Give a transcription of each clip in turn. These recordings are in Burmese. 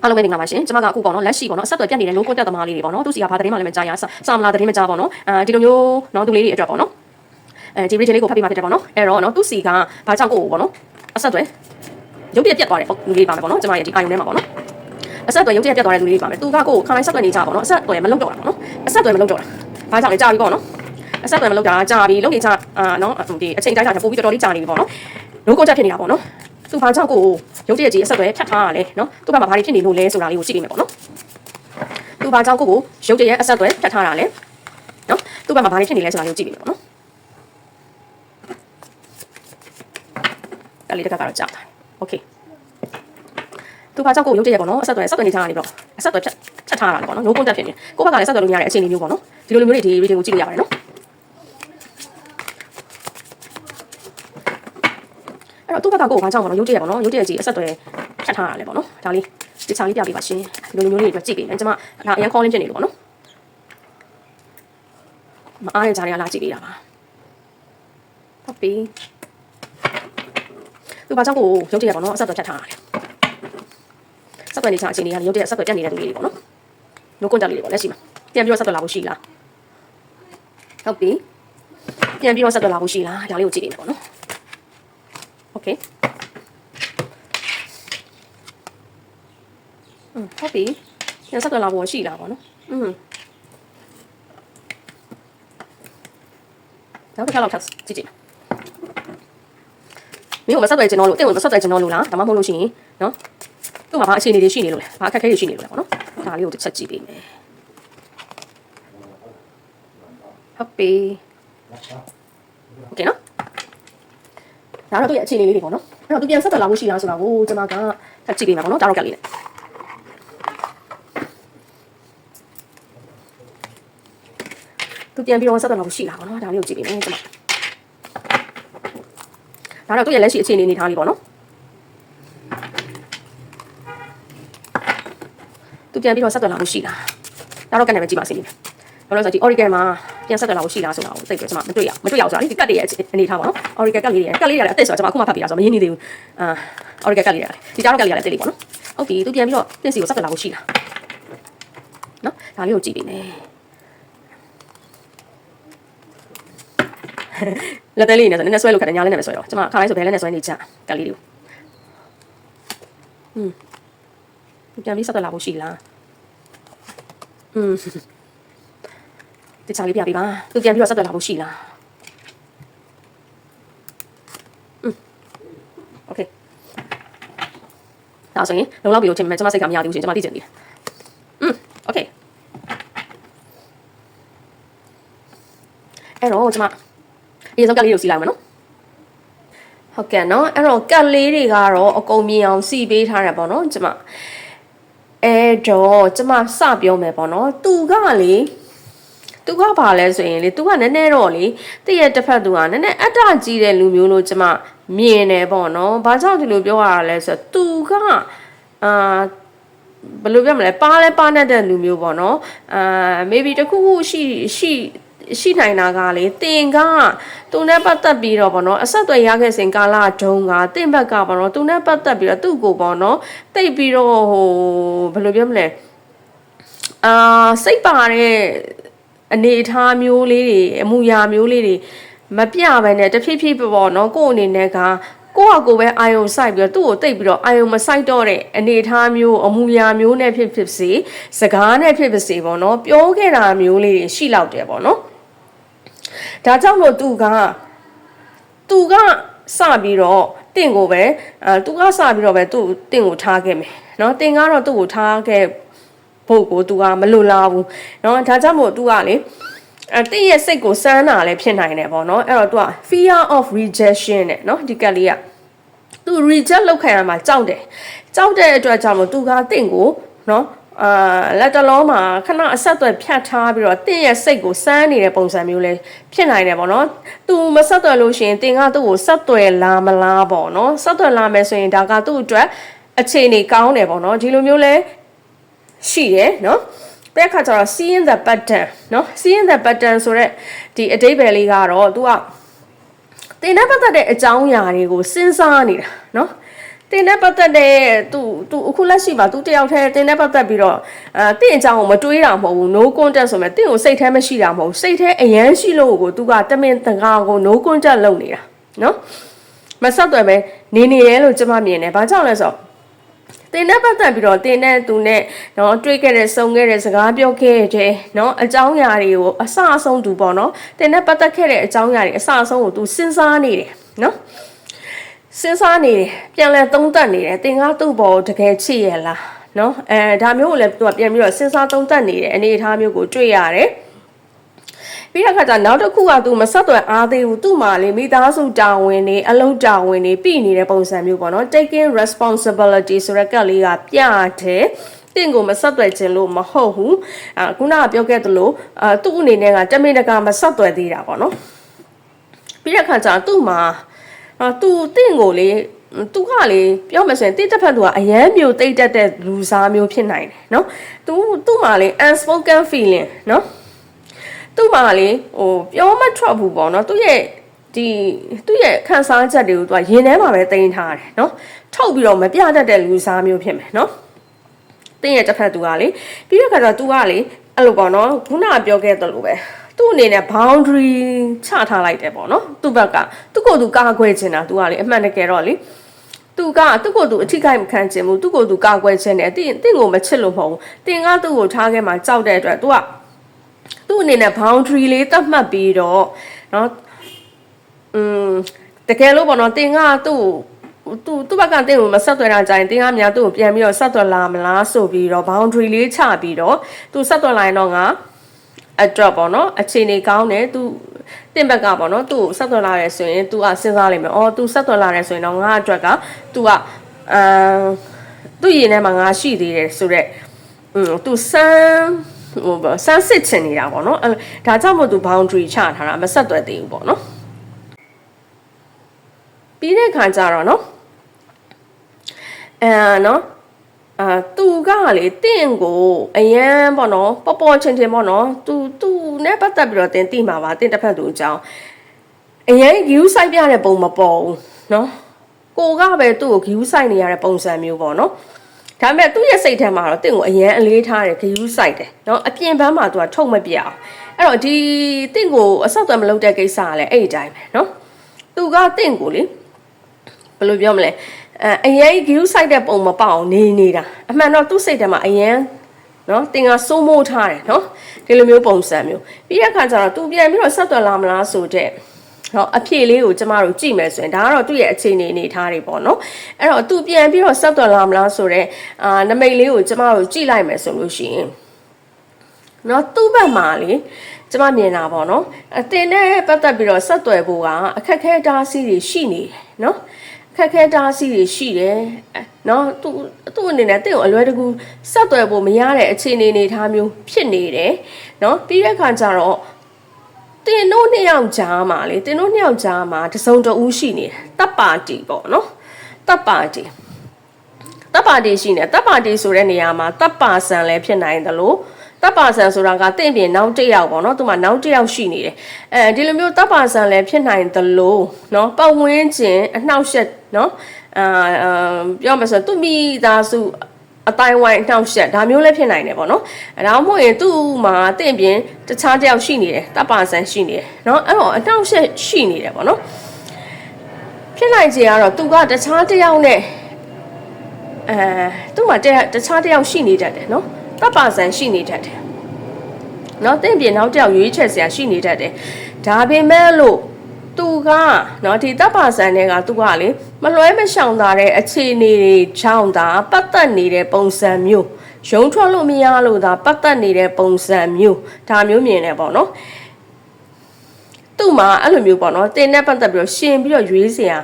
အားလုံးပဲတင်လာပါရှင်ကျွန်မကအခုပေါ့နော်လက်ရှိပေါ့နော်အဆက်အသွယ်ပြတ်နေတဲ့ low contact သမားလေးတွေပေါ့နော်သူစီကဘာသတင်းမှလည်းမကြားရစာမလားသတင်းမကြားပေါ့နော်ဒီလိုမျိုးနော်သူလေးတွေအတွက်ပေါ့နော်ဒီ region လေးကိုဖတ်ပြမှာဖြစ်တယ်ပေါ့နော်အဲ့တော့နော်သူစီကဘာကြောင့်ကိုပေါ့နော်အဆက်အသွယ်ရုပ်ပြက်ပြတ်သွားတယ်လူလေးပါမယ်ပေါ့နော်ကျွန်မရဲ့ဒီအာယုံထဲမှာပေါ့နော်အဆက်အသွယ်ရုပ်ပြက်ပြတ်သွားတဲ့လူလေးပါမယ်သူကကိုခိုင်းဆက်သွယ်နေကြပေါ့နော်အဆက်အသွယ်မလုပ်တော့တာပေါ့နော်အဆက်အသွယ်မလုပ်တော့တာဘာကြောင့်လဲကြာပြီပေါ့နော်အဆက်အသွယ်မလုပ်တာကြာပြီလုပ်နေကြနော်ဒီအချိန်တိုင်းတာပို့ပြီးတော်တော်လေးကြာနေပြီပေါ့နော် low contact ဖြစ်နေတာပေါ့နော်သူဘာကြောင့်ကိုရုပ်တရက်ကြီးအဆက်အသွယ်ဖြတ်ထားရလဲနော်သူကဘာတွေဖြစ်နေလို့လဲဆိုတာလေးကိုကြည့်နေမယ်ပေါ့နော်သူဘာကြောင့်ကိုရုပ်တရက်အဆက်အသွယ်ဖြတ်ထားတာလဲနော်သူဘာတွေဖြစ်နေလဲဆိုတာလေးကိုကြည့်နေမယ်ပေါ့နော်အဲ့လေးတကတော့ကြာတာโอเคသူဘာကြောင့်ကိုရုပ်တရက်ပေါ့နော်အဆက်အသွယ်နေကြတာနေပေါ့အဆက်အသွယ်ဖြတ်ထားတာလေပေါ့နော် low contact ဖြစ်နေကိုဘက်ကလည်းဆက်သွယ်လို့မရတဲ့အခြေအနေမျိုးပေါ့နော်ဒီလိုမျိုးတွေဒီ reading ကိုကြည့်လို့ရပါတယ်နော်အဲ့တော့သူ့ဘက်ကကိုဘာကြောင့်ပေါ့နော်ရုပ်တရက်ပေါ့နော်ရုပ်တရက်ကြီးအဆက်အသွယ်ဖြတ်ထားတာလေပေါ့နော်ဒါလေးဒီချာလေးပြပေးပါရှင်ဒီလိုမျိုးလေးတွေကြည့်ပေးမယ်ကျွန်မဒါအရင် calling ဖြစ်နေလို့ပေါ့နော်မအားရကြရလာကြည့်ပေးတာပါဟုတ်ပြီသူဘာကြောင့်ကိုရုပ်တရက်ပေါ့နော်အဆက်အသွယ်ဖြတ်ထားတာလေဆက်သွယ်နေချာအခြေအနေကရုပ်တရက်အဆက်အသွယ်ပြတ်နေတဲ့လူလေးတွေပေါ့နော်low contact လေးတွေပေါ့လက်ရှိမှာပြန်ပြီးတော့ဆက်သွယ်လာဖို့ရှိလားဟုတ်ပြီပြန်ပြီးတော့ဆက်သွယ်လာဖို့ရှိလားဒါလေးကိုကြည့်ပေးမယ်ပေါ့နော်โอเคဟုတ်ပြီပြန်ဆက်သွယ်လာဖို့ရှိလားပေါ့နော်နောက်တစ်ခါလောက်ထပ်ကြည့်ကြည့်မင်းကမဆက်သွယ်ကျင်တော့လို့တင့်ကိုမဆက်သွယ်ကျင်တော့လို့လားဒါမှမဟုတ်လို့ရှိရင်နော်သူ့မှာဘာအခြေအနေတွေရှိနေလို့လဲဘာအခက်အခဲတွေရှိနေလို့လဲပေါ့နော်ဒါလေးကိုတစ်ချက်ကြည့်ပေးမယ်ဟုတ်ပြီโอเคနော်ဒါတော့သူ့ရဲ့အခြေအနေလေးတွေပေါ့နော်အဲ့တော့သူပြန်ဆက်သွယ်လာဖို့ရှိလားဆိုတာကိုကျွန်မကထပ်ကြည့်ပေးမှာပေါ့နော်ဒါတော့ကက်လေးနဲ့သူပြန်ပြီးတော့ဆက်သွယ်လာဖို့ရှိလားပေါ့နော်ဒါလေးကိုကြည့်ပေးမယ်ကျွန်မဒါတော့သူ့ရဲ့လက်ရှိအခြေအနေနေထားလေးပေါ့နော်သူပြန်ပြီးတော့ဆက်သွယ်လာဖို့ရှိလားဒါတော့ကက်နဲ့ပဲကြည့်ပါစေလိမ့်မယ်ဘာလို့ဆိုတော့ဒီ Oracle မှာပြန်ဆက်သွယ်လာဖို့ရှိလားဆိုတာကိုသိပြီးကျွန်မမတွေ့ရအောင်ဆိုတာလေဒီကတ်တွေရဲ့အနေထားပါနော် Oracle ကတ်လေးတွေလည်းအသက်ဆိုတော့ကျွန်မအခုမှဖတ်ပြတာဆိုတော့မရင်းနေသေးဘူး Oracle ကတ်လေးတွေဒီကြားတော့ကတ်လေးလည်းတိတ်လေးပေါ့နော်ဟုတ်ပြီသူပြန်ပြီးတော့သင်စီကိုဆက်သွယ်လာဖို့ရှိလားနော်ဒါလေးကိုကြည့်ပေးမယ်လက်သေးလေးနဲ့ဆိုနည်းနည်းဆွဲလို့ခက်တယ်ညာလေးနဲ့ပဲဆွဲတော့ကျွန်မခါတိုင်းဆိုဘယ်လဲနဲ့ဆွဲနေကြကတ်လေးတွေကိုသူပြန်ပြီးဆက်သွယ်လာဖို့ရှိလားဒီချာလေးပြပေးပါသူပြန်ပြီးတော့ဆက်သွယ်လာဖို့ရှိလားโอเคဒါဆိုရင်လုံလောက်ပြီလို့ထင်မယ်ကျွန်မစိတ်ကမရသေးဘူးရှင်ကျွန်မသိချင်သေးတယ်โอเคအဲ့တော့ကျွန်မအရင်ဆုံးကတ်လေးကိုစီးလိုက်မယ်နော်ဟုတ်ကဲ့နော်အဲ့တော့ကတ်လေးတွေကတော့အကုန်မြင်အောင်စီပေးထားတယ်ပေါ့နော်ကျွန်မအဲ့တော့ကျွန်မစပြောမယ်ပေါ့နော်သူကဘာလဲဆိုရင်လေသူကနည်းနည်းတော့လေတည့်ရဲ့တစ်ဖက်သူကနည်းနည်းအတ္တကြီးတဲ့လူမျိုးလို့ကျွန်မမြင်တယ်ပေါ့နော်ဘာကြောင့်ဒီလိုပြောရတာလဲဆိုတော့သူကဘယ်လိုပြောမလဲပါတဲ့လူမျိုးပေါ့နော်maybe တခုခုရှိနိုင်တာကလေတင်ကသူနဲ့ပတ်သက်ပြီးတော့ပေါ့နော်အဆက်အသွယ်ရခဲ့စဉ်ကာလတုန်းကတင့်ဘက်ကပေါ့နော်သူနဲ့ပတ်သက်ပြီးတော့သူ့ကိုပေါ့နော်တိတ်ပြီးတော့ဘယ်လိုပြောမလဲစိတ်ပါတဲ့အနေအထားမျိုးလေးတွေအမူအရာမျိုးလေးတွေမပြဘဲနဲ့တဖြည်းဖြည်းပေါ့နော်ကိုယ့်အနေနဲ့ကကိုယ့်ဟာကိုယ်ပဲအာယုံစိုက်ပြီးတော့သူ့ကိုတိတ်ပြီးတော့အာယုံမစိုက်တော့တဲ့အနေအထားမျိုးအမူအရာမျိုးနဲ့ဖြစ်စေစကားနဲ့ဖြစ်စေပေါ့နော်ပြောခဲ့တာမျိုးလေးတွေရှိလောက်တယ်ပေါ့နော်ဒါကြောင့်လို့သူကစပြီးတော့တင့်ကိုပဲသူကစပြီးတော့ပဲသူ့တင့်ကိုထားခဲ့မယ်เนาะတင်ကတော့သူ့ကိုထားခဲ့ဖို့ကိုသူကမလိုလားဘူးเนาะဒါကြောင့်မို့သူကလေတင့်ရဲ့စိတ်ကိုစမ်းတာလည်းဖြစ်နိုင်တယ်ပေါ့เนาะအဲ့တော့သူက fear of rejection နဲ့เนาะဒီကက်လေးကသူ reject လုပ်ခံရမှာကြောက်တဲ့အတွက်ကြောင့်မို့သူကတင့်ကိုเนาะလက်တလုံးမှာခဏအဆက်အသွယ်ဖြတ်ထားပြီးတော့တင့်ရဲ့စိတ်ကိုစမ်းနေတဲ့ပုံစံမျိုးလေးဖြစ်နိုင်တယ်ပေါ့နော်။ तू မဆက်သွယ်လို့ရှိရင်တင်ကသူ့ကိုဆက်သွယ်လာမလားပေါ့နော်။ဆက်သွယ်လာမယ်ဆိုရင်ဒါကသူ့အတွက်အခြေအနေကောင်းတယ်ပေါ့နော်။ဒီလိုမျိုးလဲရှိတယ်နော်။တဲ့အခါကျတော့ seeing the pattern နော် seeing the pattern ဆိုတဲ့ဒီအဓိပ္ပာယ်လေးကတော့ तू ကတင်တဲ့ပတ်သက်တဲ့အကြောင်းအရာတွေကိုစဉ်းစားနေတာနော်။ တင်တဲ့ပတ်သက်တဲ့သူအခုလက်ရှိမှာသူတယောက်တည်းတင်တဲ့ပတ်သက်ပြီးတော့တင့်အကြောင်းကိုမတွေးတာမဟုတ်ဘူး no contact ဆိုမဲ့တင့်ကိုစိတ်ထဲမရှိတာမဟုတ်စိတ်ထဲအရန်ရှိလို့ကိုသူကတမင်တကာကို no contact လုပ်နေတာနော်မဆက်သွယ်ပဲနေတယ်လို့ကျွန်မမြင်တယ်ဘာကြောင့်လဲဆိုတော့တင်တဲ့ပတ်သက်ပြီးတော့တင်တဲ့သူနဲ့နော်တွေ့ခဲ့တဲ့စုံခဲ့တဲ့စကားပြောခဲ့တဲ့နော်အကြောင်းအရာတွေကိုအစအဆုံးသူပေါ့နော်တင်တဲ့ပတ်သက်ခဲ့တဲ့အကြောင်းအရာတွေအစအဆုံးကိုသူစဉ်းစားနေတယ်နော်စဉ်းစားနေတယ်ပြန်လဲသုံးသပ်နေတယ်တင်ကားသူ့ဘောတကယ်ချစ်ရလားနော်ဒါမျိုးကိုလည်းသူကပြန်ပြီးတော့စဉ်းစားသုံးသပ်နေတဲ့အနေအထားမျိုးကိုတွေ့ရတယ်ပြီးတဲ့အခါကျနောက်တစ်ခုကသူမဆက်သွယ်အားသေးဘူးသူ့မှာလေမိသားစုတာဝန်တွေအလုပ်တာဝန်တွေပြည်နေတဲ့ပုံစံမျိုးပေါ့နော် taking responsibility ဆိုတဲ့ကလေးကပြတယ်တင့်ကိုမဆက်သွယ်ခြင်းလို့မဟုတ်ဘူးခုနကပြောခဲ့သလိုသူ့အနေနဲ့ကတမင်တကာမဆက်သွယ်သေးတာပေါ့နော်ပြီးတဲ့အခါကျသူ့မှာသူတင့်ကိုလေသူကလေပြောမှဆိုရင်တိတက်ဖက်သူကအရန်မျိုးတိတ်တက်တဲ့လူစားမျိုးဖြစ်နိုင်တယ်နော်သူ့မှာလေ unspoken feeling နော်သူ့မှာလေပြောမထွက်ဘူးပေါ့နော်သူ့ရဲ့ခံစားချက်တွေကိုသူကရင်ထဲမှာပဲတင်ထားတယ်နော်ထုတ်ပြီးတော့မပြတတ်တဲ့လူစားမျိုးဖြစ်မယ်နော်တင်းရဲ့တစ်ဖက်သူကလေပြီးတော့ခါကျသူကလေအဲ့လိုပေါ့နော်ခုနကပြောခဲ့သလိုပဲသူ့အနေနဲ့ boundary ချထားလိုက်တယ်ပေါ့နော်သူ့ဘက်ကသူ့ကိုယ်သူကာကွယ်ချင်တာသူကလေအမှန်တကယ်တော့လေသူ့ကိုယ်သူအထီးကိုက်မခံချင်ဘူးသူ့ကိုယ်သူကာကွယ်ချင်တယ်တင့်ကိုမချစ်လို့မဟုတ်ဘူးတင်ကသူ့ကိုထားခဲ့မှကြောက်တဲ့အတွက်သူကသူ့အနေနဲ့ boundary လေးသတ်မှတ်ပြီးတော့နော်တကယ်လို့ပေါ့နော်တင်ကသူ့ဘက်ကတင်ကိုမဆက်သွယ်တာကြရင်တင်ကများသူ့ကိုပြန်ပြီးတော့ဆက်သွယ်လာမလားဆိုပြီးတော့ boundary လေးချပြီးတော့သူဆက်သွယ်လာရင်တော့ငါအတွက်ပေါ့နော်အခြေအနေကောင်းတယ်သူတင်ဘက်ကပေါ့နော်သူ့ကိုဆက်သွယ်လာရဲဆိုရင် तू စဉ်းစားလိမ့်မယ်။तू ဆက်သွယ်လာရဲဆိုရင်တော့ငါအတွက်က तू ကသူ့ရင်ထဲမှာငါရှိသေးတယ်ဆိုတော့तू စမ်းစစ်ချင်နေတာပေါ့နော်ဒါကြောင့်မို့ तू boundary ချထားတာမဆက်သွယ်သေးဘူးပေါ့နော်ပြီးတဲ့ခါကျတော့နော်နော်သူကလေတင့်ကိုအရန်ပေါ့နော်ပေါ်ချင်းချင်းပေါ့နော်သူနဲ့ပတ်သက်ပြီးတော့တင်သိမှာပါတင်တစ်ဖက်သူအကြောင်းအရန် view site ပြတဲ့ပုံမပေါ်ဘူးနော်ကိုကပဲသူ့ကို view site နေရတဲ့ပုံစံမျိုးပေါ့နော်ဒါပေမဲ့သူ့ရဲ့စိတ်ထဲမှာတော့တင့်ကိုအရန်အလေးထားတယ် view site တယ်နော်အပြင်ဘန်းမှာသူကထုတ်မပြအောင်အဲ့တော့ဒီတင့်ကိုအဆောက်အအုံမလုပ်တဲ့ကိစ္စကလည်းအဲ့ဒီတိုင်းပဲနော်သူကတင့်ကိုလေဘယ်လိုပြောမလဲအရင် view site တဲ့ပုံမပေါအောင်နေတာအမှန်တော့သူ့စိတ်ထဲမှာအရင်နော်တင်ကစိုးမိုးထားတယ်နော်ဒီလိုမျိုးပုံစံမျိုးပြီးတဲ့အခါကျတော့သူပြန်ပြီးတော့ဆက်သွယ်လာမလားဆိုတဲ့နော်အဖြေလေးကိုကျမတို့ကြည့်မယ်ဆိုရင်ဒါကတော့သူ့ရဲ့အခြေအနေထားတွေပေါ့နော်အဲ့တော့သူပြန်ပြီးတော့ဆက်သွယ်လာမလားဆိုတဲ့နမိတ်လေးကိုကျမတို့ကြည့်လိုက်မယ်ဆိုလို့ရှိရင်နော်သူ့ဘက်မှာလေကျမမြင်တာပေါ့နော်တင်နဲ့ပတ်သက်ပြီးတော့ဆက်သွယ်ဖို့ကအခက်ခဲတားဆီးတွေရှိနေတယ်နော်ခက်ခဲတားဆီးတွေရှိတယ်နော်သူ့အနေနဲ့တင့်ကိုအလွယ်တကူဆက်သွယ်ဖို့မရတဲ့အခြေအနေထားမျိုးဖြစ်နေတယ်နော်ပြီးတဲ့အခါကျတော့တင်တို့နှစ်ယောက်ကြားမှာလေတင်တို့နှစ်ယောက်ကြားမှာတစုံတဦးရှိနေတယ်တပ်ပါတီပေါ့နော်တပ်ပါတီရှိနေတပ်ပါတီဆိုတဲ့နေရာမှာတပ်ပါဆန်လည်းဖြစ်နိုင်တယ်လို့တပ်ပါဆန်ဆိုတာကတင့်ပြင်နောက်တစ်ယောက်ပေါ့နော်သူမှနောက်တစ်ယောက်ရှိနေတယ်ဒီလိုမျိုးတပ်ပါဆန်လည်းဖြစ်နိုင်တယ်လို့နော်ပတ်ဝန်းကျင်အနှောက်အယှက်နော်ပြောမှဆိုသူမိသားစုအတိုင်းဝိုင်းအနှောက်အယှက်ဒါမျိုးလည်းဖြစ်နိုင်တယ်ပေါ့နော်ဒါမှမဟုတ်ရင်သူ့မှာတင့်ပြင်တခြားတစ်ယောက်ရှိနေတယ်တပ်ပါဆန်ရှိနေတယ်နော်အဲ့တော့အနှောက်အယှက်ရှိနေတယ်ပေါ့နော်ဖြစ်နိုင်ခြေကတော့သူကတခြားတစ်ယောက်နဲ့သူ့မှာတခြားတစ်ယောက်ရှိနေတတ်တယ်နော်တပ်ပါဆန်ရှိနေတတ်တယ်နော်တင့်ပြင်နောက်တစ်ယောက်ရွေးချက်စရာရှိနေတတ်တယ်ဒါပေမဲ့လို့သူကနော်ဒီတပ်ပါဆန်တွေကသူကလေမလွဲမရှောင်တာတဲ့အခြေအနေတွေကြောင့်သာပတ်သက်နေတဲ့ပုံစံမျိုးရုံထွက်လို့မရလို့သာပတ်သက်နေတဲ့ပုံစံမျိုးဒါမျိုးမြင်နေပေါ့နော်သူ့မှာအဲ့လိုမျိုးပေါ့နော်တင်နဲ့ပတ်သက်ပြီးတော့ရှင်ပြီးတော့ရွေးစရာ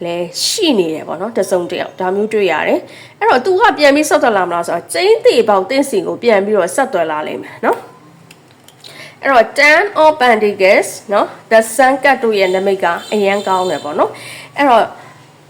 လဲရှိနေတယ်ပေါ့နော်တစုံတယောက်ဒါမျိုးတွေ့ရတယ်အဲ့တော့ तू ကပြန်ပြီးဆက်သွယ်လာမလားဆိုတော့ကျင်းသေးပေါက်တင်းစီကိုပြန်ပြီးတော့ဆက်သွယ်လာလိမ့်မယ်နော်အဲ့တော့ Ten of Pentacles နော် The Sun Card တို့ရဲ့နမိတ်ကအရန်ကောင်းတယ်ပေါ့နော်အဲ့တော့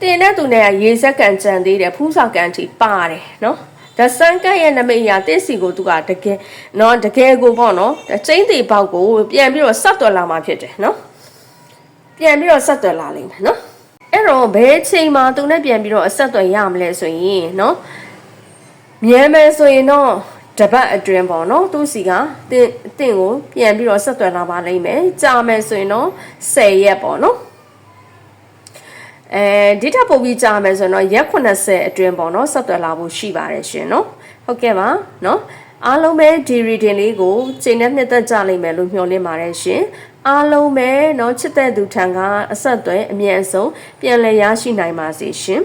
တင်တဲ့သူနဲ့ရေစက်ကန်ကြံသေးတယ်ဖူးစာကန်တီပါတယ်နော် The Sun Card ရဲ့နမိတ်အရာတင်းစီကို तू ကတကယ်နော်တကယ်ကိုပေါ့နော်ကျင်းသေးပေါက်ကိုပြန်ပြီးတော့ဆက်သွယ်လာမှာဖြစ်တယ်နော်ပြန်ပြီးတော့ဆက်သွယ်လာလိမ့်မယ်နော် အဲ့တော့ဘယ်ချိန်မှာသူနဲ့ပြန်ပြီးတော့အဆက်အသွယ်ရမလဲဆိုရင်เนาะမြန်မယ်ဆိုရင်တော့တပတ်အတွင်းပေါ့နော်သူစီကတင့်ကိုပြန်ပြီးတော့ဆက်သွယ်လာပါလိမ့်မယ်ကြာမယ်ဆိုရင်တော့10ရက်ပေါ့နော်ဒီထက်ပိုပြီးကြာမယ်ဆိုရင်တော့ရက်80အတွင်းပေါ့နော်ဆက်သွယ်လာဖို့ရှိပါတယ်ရှင်နော်ဟုတ်ကဲ့ပါနော်အားလုံးပဲဒီ reading လေးကိုချိန်နဲ့နှစ်သက်ကြလိမ့်မယ်လို့မျှော်လင့်ပါတယ်ရှင်အားလုံးပဲเนาะချစ်တဲ့သူထံကအဆက်အသွယ်အမြန်ဆုံးပြန်လည်ရရှိနိုင်ပါစေရှင်